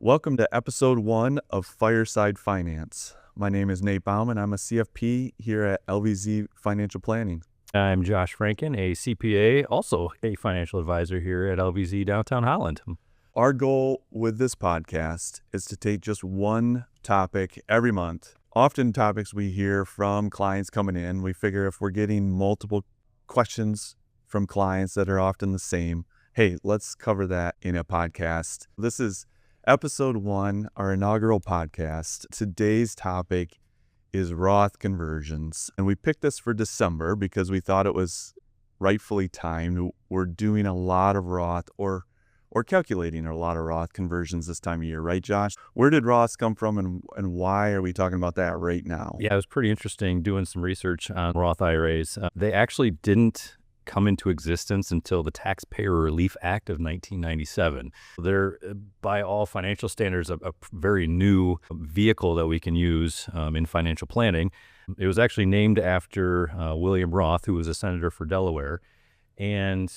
Welcome to episode 1 of Fireside Finance. My name is Nate Baumann. I'm a CFP here at LVZ Financial Planning. I'm Josh Franken, a CPA, also a financial advisor here at LVZ Downtown Holland. Our goal with this podcast is to take just one topic every month. Often topics we hear from clients coming in, we figure if we're getting multiple questions from clients that are often the same, hey, let's cover that in a podcast. This is episode 1, our inaugural podcast. Today's topic is Roth conversions. And we picked this for December because we thought it was rightfully timed. We're doing a lot of Roth or calculating a lot of Roth conversions this time of year, right, Josh? Where did Roths come from and why are we talking about that right now? Yeah, it was pretty interesting doing some research on Roth IRAs. They actually didn't come into existence until the Taxpayer Relief Act of 1997. They're, by all financial standards, a very new vehicle that we can use in financial planning. It was actually named after William Roth, who was a senator for Delaware. And,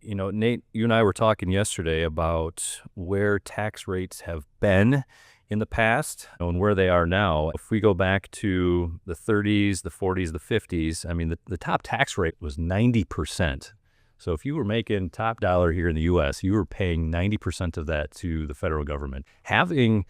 you know, Nate, you and I were talking yesterday about where tax rates have been in the past and where they are now. If we go back to the 30s, the 40s, the 50s, I mean, the top tax rate was 90%. So if you were making top dollar here in the U.S., you were paying 90% of that to the federal government. Having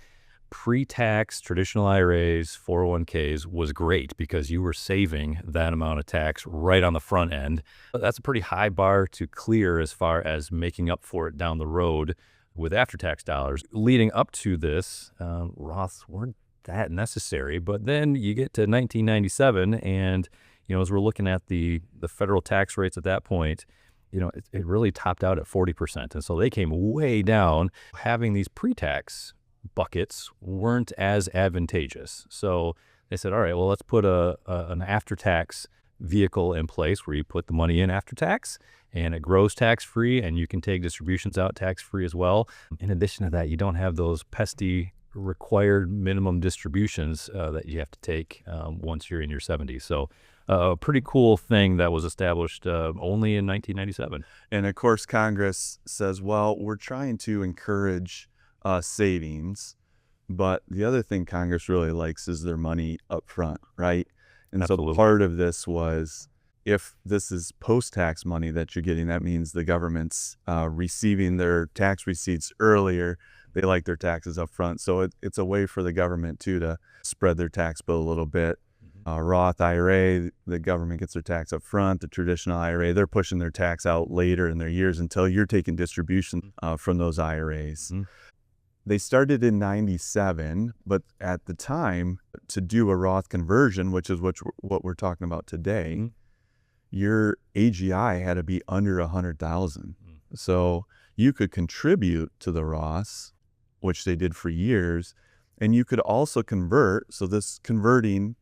pre-tax traditional IRAs, 401ks was great because you were saving that amount of tax right on the front end. That's a pretty high bar to clear as far as making up for it down the road with after-tax dollars. Leading up to this, Roths weren't that necessary. But then you get to 1997, and as we're looking at the federal tax rates at that point, it really topped out at 40%, and so they came way down. Having these pre-tax buckets weren't as advantageous, so they said, all right, well, let's put an after-tax vehicle in place where you put the money in after tax and it grows tax-free, and you can take distributions out tax-free as well. In addition to that, you don't have those pesky required minimum distributions that you have to take once you're in your 70s. So a pretty cool thing that was established only in 1997. And of course, Congress says, well, we're trying to encourage savings, but the other thing Congress really likes is their money up front, right? And Absolutely. So part of this was, if this is post-tax money that you're getting, that means the government's receiving their tax receipts earlier. They like their taxes up front. So it's a way for the government, too, to spread their tax bill a little bit. Roth IRA, the government gets their tax up front. The traditional IRA, they're pushing their tax out later in their years until you're taking distribution from those IRAs. Mm-hmm. They started in 97, but at the time, to do a Roth conversion, which is what we're talking about today, mm-hmm. your AGI had to be under 100,000. Mm-hmm. So you could contribute to the Roths, which they did for years, and you could also convert. So this converting,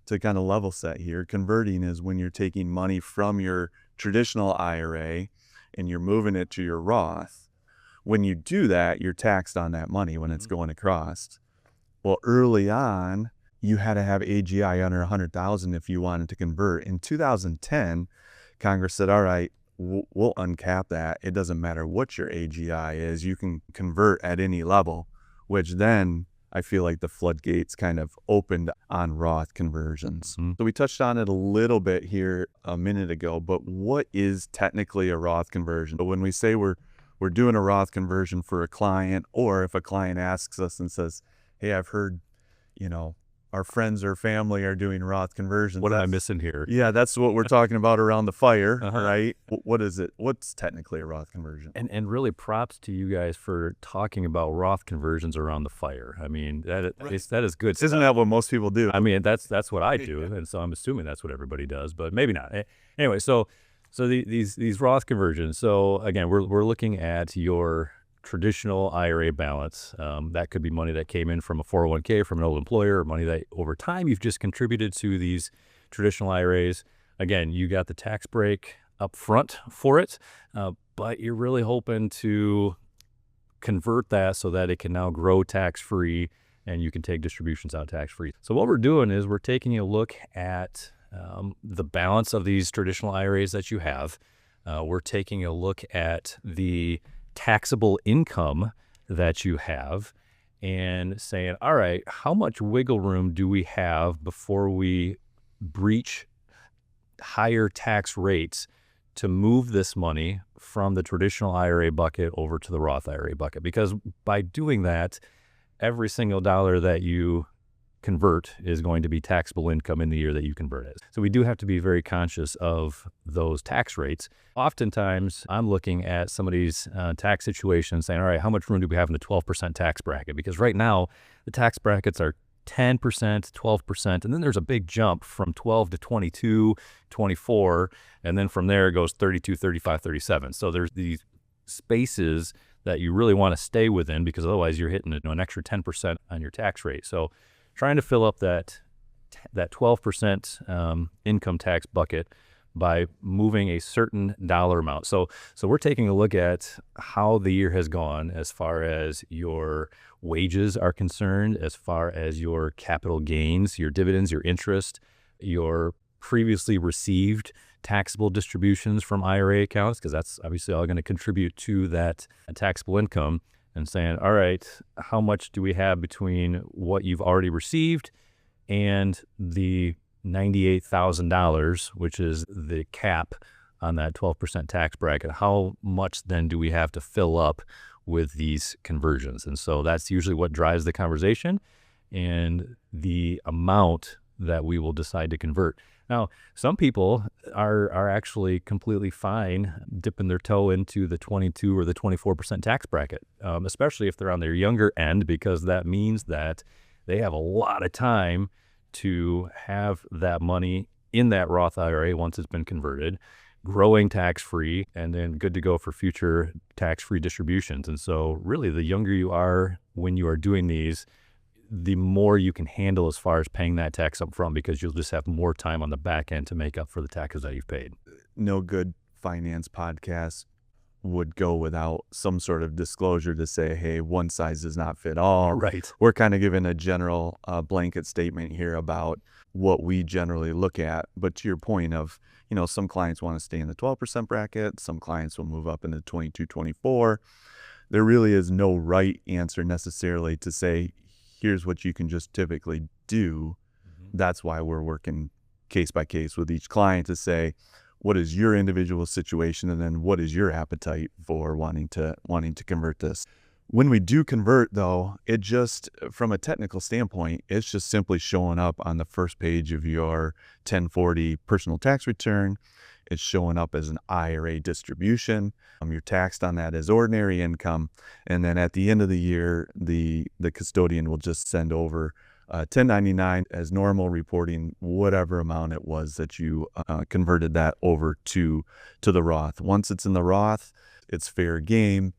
to kind of level set here, converting is when you're taking money from your traditional IRA and you're moving it to your Roth. When you do that, you're taxed on that money when it's going across. Well, early on, you had to have AGI under 100,000 if you wanted to convert. In 2010, Congress said, all right, we'll uncap that. It doesn't matter what your AGI is. You can convert at any level, which then I feel like the floodgates kind of opened on Roth conversions. Mm-hmm. So we touched on it a little bit here a minute ago, but what is technically a Roth conversion? But when we say we're doing a Roth conversion for a client, or if a client asks us and says, hey, I've heard, our friends or family are doing Roth conversions. What am I missing here? Yeah, that's what we're talking about around the fire, right? What is it? What's technically a Roth conversion? And really props to you guys for talking about Roth conversions around the fire. I mean, that is good. Isn't that what most people do? I mean, that's what I do, and so I'm assuming that's what everybody does, but maybe not. Anyway, so these Roth conversions. So again, we're looking at your traditional IRA balance. That could be money that came in from a 401k from an old employer, or money that over time you've just contributed to these traditional IRAs. Again, you got the tax break up front for it, but you're really hoping to convert that so that it can now grow tax-free and you can take distributions out tax-free. So what we're doing is we're taking a look at the balance of these traditional IRAs that you have. We're taking a look at the taxable income that you have, and saying, all right, how much wiggle room do we have before we breach higher tax rates to move this money from the traditional IRA bucket over to the Roth IRA bucket? Because by doing that, every single dollar that you convert is going to be taxable income in the year that you convert it. So we do have to be very conscious of those tax rates. Oftentimes, I'm looking at somebody's tax situation saying, all right, how much room do we have in the 12% tax bracket? Because right now, the tax brackets are 10%, 12%, and then there's a big jump from 12 to 22, 24, and then from there it goes 32, 35, 37. So there's these spaces that you really want to stay within, because otherwise you're hitting an extra 10% on your tax rate. So trying to fill up that 12% income tax bucket by moving a certain dollar amount. So we're taking a look at how the year has gone as far as your wages are concerned, as far as your capital gains, your dividends, your interest, your previously received taxable distributions from IRA accounts, because that's obviously all going to contribute to that taxable income, and saying, all right, how much do we have between what you've already received and the $98,000, which is the cap on that 12% tax bracket? How much then do we have to fill up with these conversions? And so that's usually what drives the conversation and the amount that we will decide to convert. Now, some people are actually completely fine dipping their toe into the 22 or the 24% tax bracket, especially if they're on their younger end, because that means that they have a lot of time to have that money in that Roth IRA once it's been converted, growing tax-free, and then good to go for future tax-free distributions. And so really, the younger you are when you are doing these, the more you can handle as far as paying that tax up front, because you'll just have more time on the back end to make up for the taxes that you've paid. No good finance podcast would go without some sort of disclosure to say, hey, one size does not fit all. Right. We're kind of giving a general blanket statement here about what we generally look at. But to your point of, some clients want to stay in the 12% bracket. Some clients will move up into 22, 24. There really is no right answer necessarily to say, here's what you can just typically do. That's why we're working case by case with each client to say, what is your individual situation, and then what is your appetite for wanting to convert this. When we do convert, though, it just, from a technical standpoint, it's just simply showing up on the first page of your 1040 personal tax return. It's showing up as an IRA distribution. You're taxed on that as ordinary income. And then at the end of the year, the custodian will just send over 1099 as normal, reporting whatever amount it was that you converted that over to the Roth. Once it's in the Roth, it's fair game.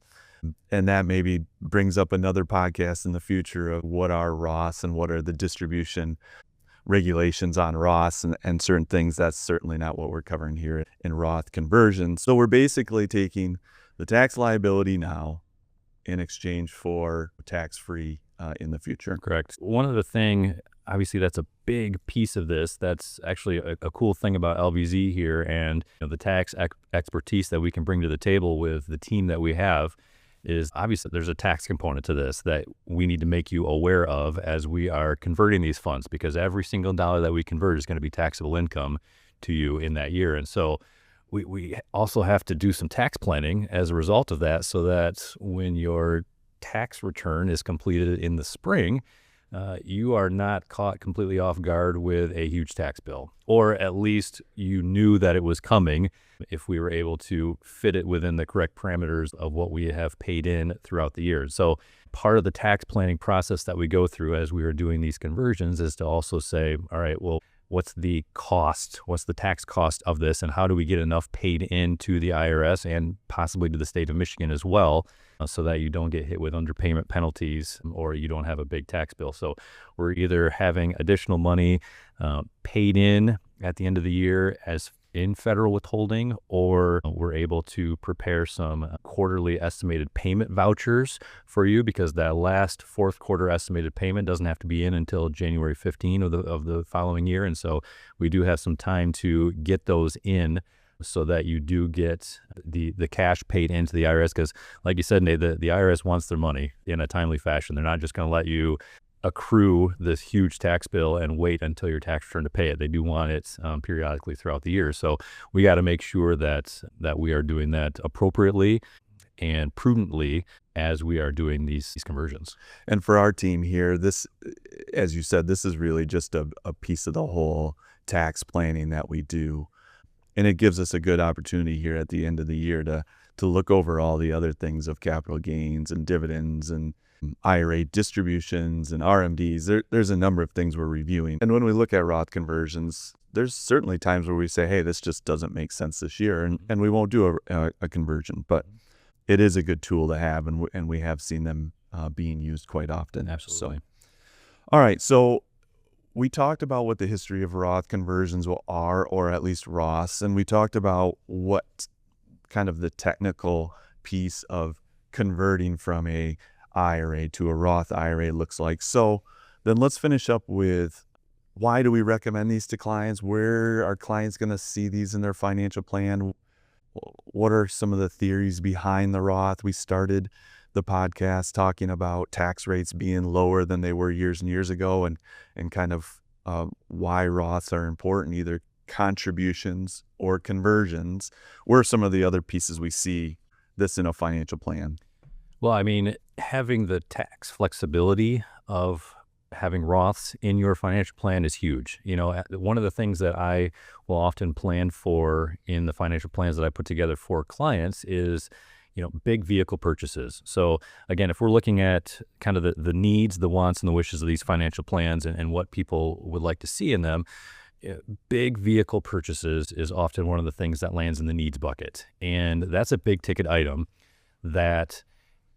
And that maybe brings up another podcast in the future of what are Roths and what are the distribution regulations on Roths and certain things. That's certainly not what we're covering here in Roth conversion. So we're basically taking the tax liability now in exchange for tax-free in the future. Correct. One other thing, obviously that's a big piece of this. That's actually a cool thing about LVZ here, and the tax expertise that we can bring to the table with the team that we have is obviously there's a tax component to this that we need to make you aware of as we are converting these funds, because every single dollar that we convert is going to be taxable income to you in that year. And so we also have to do some tax planning as a result of that, so that when your tax return is completed in the spring, you are not caught completely off guard with a huge tax bill, or at least you knew that it was coming if we were able to fit it within the correct parameters of what we have paid in throughout the year. So part of the tax planning process that we go through as we are doing these conversions is to also say, all right, well, what's the cost? What's the tax cost of this? And how do we get enough paid into the IRS and possibly to the state of Michigan as well, so that you don't get hit with underpayment penalties or you don't have a big tax bill. So we're either having additional money paid in at the end of the year as in federal withholding, or we're able to prepare some quarterly estimated payment vouchers for you, because that last fourth quarter estimated payment doesn't have to be in until January 15 of the following year. And so we do have some time to get those in so that you do get the cash paid into the IRS. Because like you said, Nate, the IRS wants their money in a timely fashion. They're not just going to let you accrue this huge tax bill and wait until your tax return to pay it. They do want it periodically throughout the year. So we got to make sure that we are doing that appropriately and prudently as we are doing these conversions. And for our team here, this, as you said, this is really just a piece of the whole tax planning that we do. And it gives us a good opportunity here at the end of the year to look over all the other things of capital gains and dividends and IRA distributions and RMDs. There's a number of things we're reviewing. And when we look at Roth conversions, there's certainly times where we say, hey, this just doesn't make sense this year, and we won't do a conversion. But it is a good tool to have, and we have seen them being used quite often. Absolutely. So, all right, so we talked about what the history of Roth conversions are, or at least Roths, and we talked about what kind of the technical piece of converting from a IRA to a Roth IRA looks like. So then let's finish up with, why do we recommend these to clients? Where are clients going to see these in their financial plan? What are some of the theories behind the Roth? We started the podcast talking about tax rates being lower than they were years and years ago, and kind of why Roths are important, either contributions or conversions. What are some of the other pieces we see this in a financial plan? Well, I mean, having the tax flexibility of having Roths in your financial plan is huge. You know, one of the things that I will often plan for in the financial plans that I put together for clients is, you know, big vehicle purchases. So again, if we're looking at kind of the needs, the wants, and the wishes of these financial plans and what people would like to see in them, big vehicle purchases is often one of the things that lands in the needs bucket. And that's a big ticket item that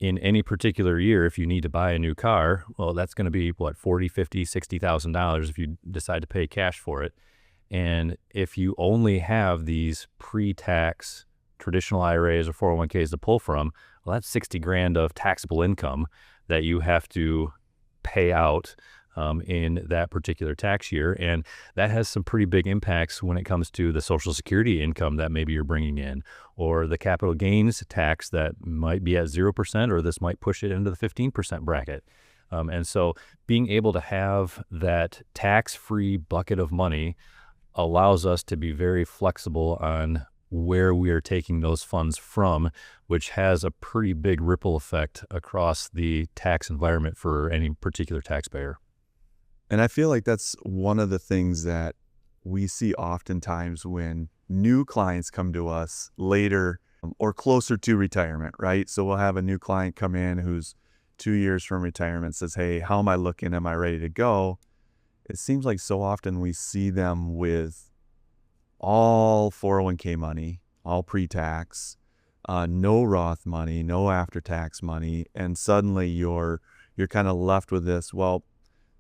in any particular year, if you need to buy a new car, well, that's going to be what, $40,000, $50,000, $60,000 if you decide to pay cash for it. And if you only have these pre-tax traditional IRAs or 401ks to pull from, well, that's 60 grand of taxable income that you have to pay out in that particular tax year. And that has some pretty big impacts when it comes to the Social Security income that maybe you're bringing in, or the capital gains tax that might be at 0%, or this might push it into the 15% bracket. And so being able to have that tax-free bucket of money allows us to be very flexible on where we are taking those funds from, which has a pretty big ripple effect across the tax environment for any particular taxpayer. And I feel like that's one of the things that we see oftentimes when new clients come to us later or closer to retirement, right? So we'll have a new client come in who's 2 years from retirement, says, hey, how am I looking? Am I ready to go? It seems like so often we see them with all 401k money, all pre-tax, no Roth money, no after-tax money, and suddenly you're kind of left with this, well,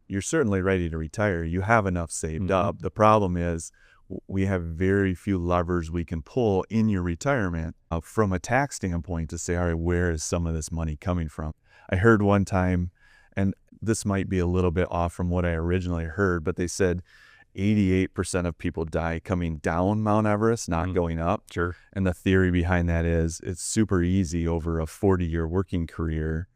you're certainly ready to retire. You have enough saved up. The problem is we have very few levers we can pull in your retirement from a tax standpoint to say, all right, where is some of this money coming from? I heard one time, and this might be a little bit off from what I originally heard, but they said 88% of people die coming down Mount Everest, not going up. Sure. And the theory behind that is it's super easy over a 40-year working career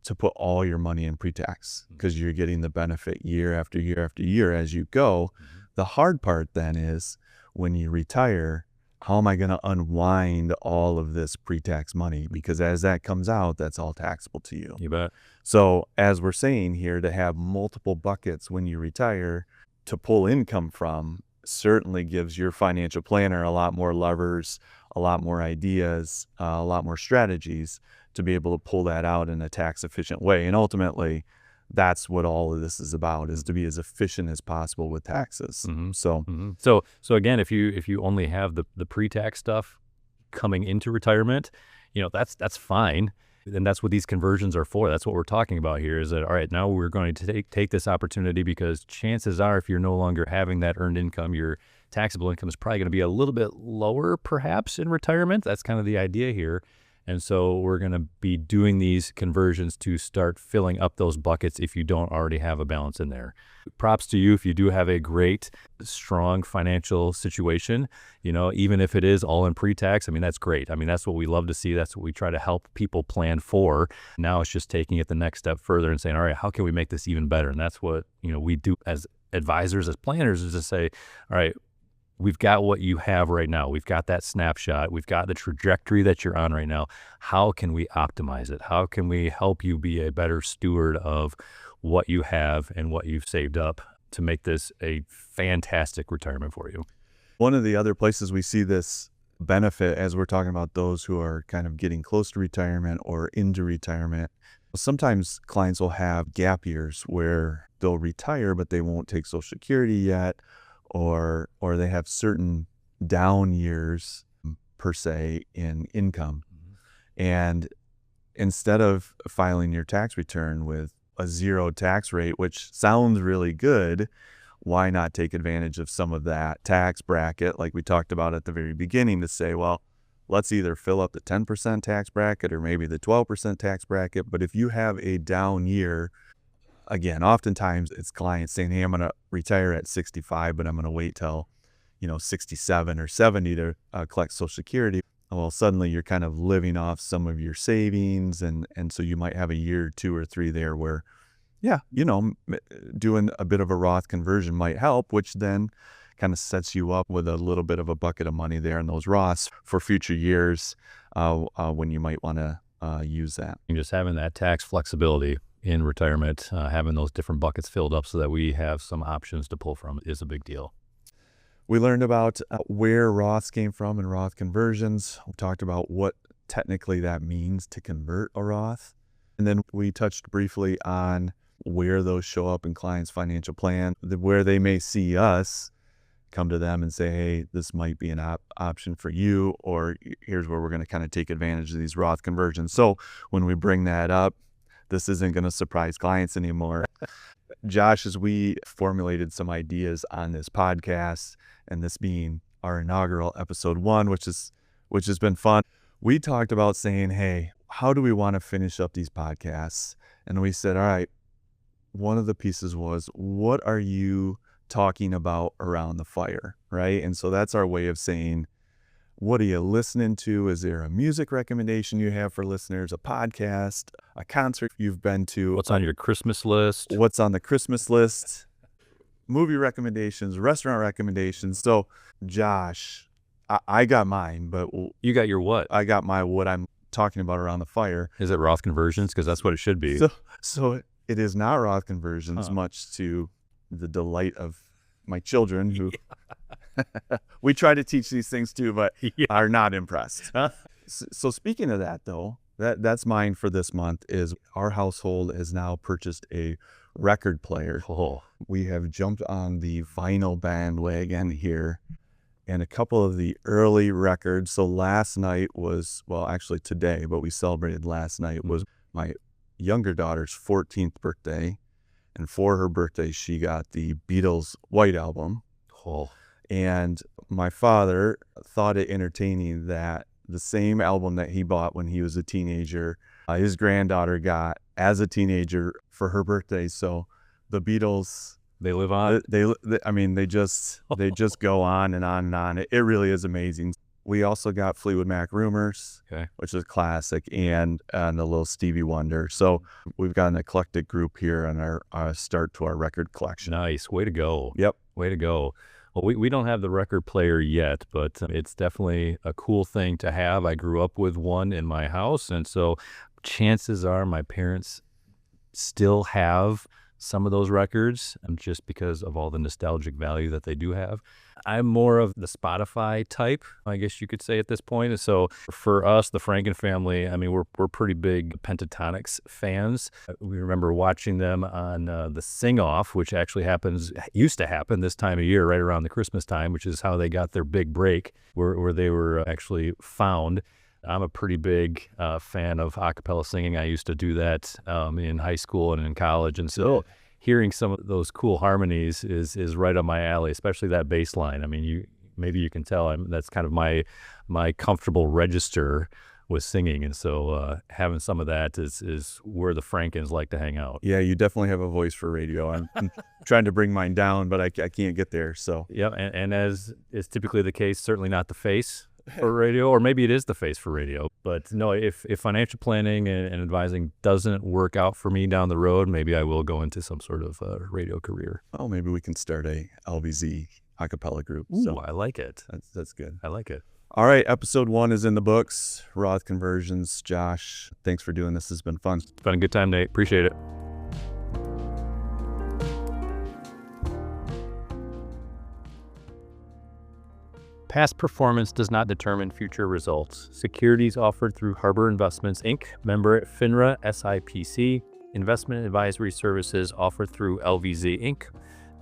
to put all your money in pre-tax because you're getting the benefit year after year after year as you go. The hard part then is when you retire, how am I going to unwind all of this pre-tax money? Because as that comes out, that's all taxable to you. You bet. So as we're saying here, to have multiple buckets when you retire to pull income from certainly gives your financial planner a lot more levers, a lot more ideas, a lot more strategies to be able to pull that out in a tax efficient way. And ultimately, that's what all of this is about, is to be as efficient as possible with taxes. So again, if you only have the pre-tax stuff coming into retirement, you know, that's fine. And that's what these conversions are for. That's what we're talking about here, is that, all right, now we're going to take this opportunity, because chances are if you're no longer having that earned income, your taxable income is probably going to be a little bit lower perhaps in retirement. That's kind of the idea here. And so we're going to be doing these conversions to start filling up those buckets if you don't already have a balance in there. Props to you if you do have a great, strong financial situation, even if it is all in pre-tax. I mean, that's great. I mean, that's what we love to see. That's what we try to help people plan for. Now it's just taking it the next step further and saying, all right, how can we make this even better? And that's what, we do as advisors, as planners, is to say, all right, we've got what you have right now. We've got that snapshot. We've got the trajectory that you're on right now. How can we optimize it? How can we help you be a better steward of what you have and what you've saved up to make this a fantastic retirement for you? One of the other places we see this benefit, as we're talking about those who are kind of getting close to retirement or into retirement, sometimes clients will have gap years where they'll retire, but they won't take Social Security yet, or they have certain down years per se in income. And instead of filing your tax return with a zero tax rate, which sounds really good, why not take advantage of some of that tax bracket like we talked about at the very beginning to say, well, let's either fill up the 10% tax bracket or maybe the 12% tax bracket. But if you have a down year, again, oftentimes it's clients saying, hey, I'm going to retire at 65, but I'm going to wait till, 67 or 70 to collect Social Security. Well, suddenly you're kind of living off some of your savings. And so you might have a year, 2 or 3 there where, doing a bit of a Roth conversion might help, which then kind of sets you up with a little bit of a bucket of money there in those Roths for future years when you might want to use that. And just having that tax flexibility in retirement, having those different buckets filled up so that we have some options to pull from is a big deal. We learned about where Roths came from and Roth conversions. We talked about what technically that means to convert a Roth. And then we touched briefly on where those show up in clients' financial plan, where they may see us come to them and say, hey, this might be an option for you, or here's where we're going to kind of take advantage of these Roth conversions. So when we bring that up, this isn't going to surprise clients anymore. Josh, as we formulated some ideas on this podcast, and this being our inaugural episode 1, which has been fun, we talked about saying, hey, how do we want to finish up these podcasts? And we said, all right, one of the pieces was, what are you talking about around the fire, right? And so that's our way of saying, what are you listening to? Is there a music recommendation you have for listeners, a podcast, a concert you've been to? What's on your Christmas list? What's on the Christmas list? Movie recommendations, restaurant recommendations. So, Josh, I got mine, but you got your what? I got what I'm talking about around the fire. Is it Roth conversions? Because that's what it should be. So it is not Roth conversions, much to the delight of my children who we try to teach these things too, but are not impressed. So speaking of that though, that's mine for this month is our household has now purchased a record player. Oh. We have jumped on the vinyl bandwagon here and a couple of the early records. So last night was, well, actually today, but we celebrated last night, was my younger daughter's 14th birthday. And for her birthday, she got the Beatles' White Album. Oh. And my father thought it entertaining that the same album that he bought when he was a teenager, his granddaughter got as a teenager for her birthday. So the Beatles, they live on. They just go on and on and on. It really is amazing. We also got Fleetwood Mac Rumors, which is classic, and a little Stevie Wonder. So we've got an eclectic group here on our start to our record collection. Nice. Way to go. Yep. Way to go. Well, we don't have the record player yet, but it's definitely a cool thing to have. I grew up with one in my house, and so chances are my parents still have some of those records just because of all the nostalgic value that they do have. I'm more of the Spotify type, I guess you could say at this point. So for us, the Franken family, we're pretty big Pentatonics fans. We remember watching them on the Sing Off, which actually used to happen this time of year, right around the Christmas time, which is how they got their big break, where they were actually found. I'm a pretty big fan of a cappella singing. I used to do that in high school and in college, and so hearing some of those cool harmonies is right up my alley, especially that bass line. Maybe you can tell that's kind of my comfortable register with singing. And so having some of that is where the Frankens like to hang out. Yeah, you definitely have a voice for radio. I'm trying to bring mine down, but I can't get there. So yeah, and as is typically the case, certainly not the face for radio, or maybe it is the face for radio. But no, if financial planning and advising doesn't work out for me down the road, maybe I will go into some sort of radio career. Oh, maybe we can start a LVZ a cappella group. Ooh, So I like it. that's good. I like it. All right, episode 1 is in the books. Roth conversions. Josh, thanks for doing this. It's been fun. It's been a good time, Nate. Appreciate it. Past performance does not determine future results. Securities offered through Harbor Investments, Inc., member FINRA SIPC. Investment advisory services offered through LVZ, Inc.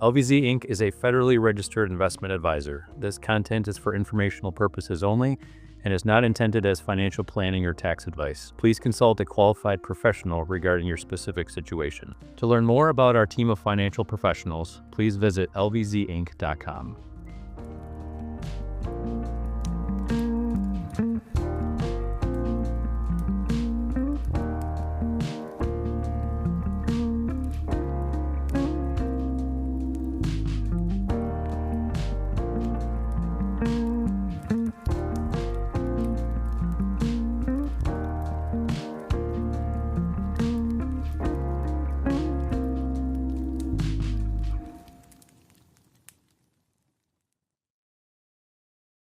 LVZ, Inc. is a federally registered investment advisor. This content is for informational purposes only and is not intended as financial planning or tax advice. Please consult a qualified professional regarding your specific situation. To learn more about our team of financial professionals, please visit lvzinc.com.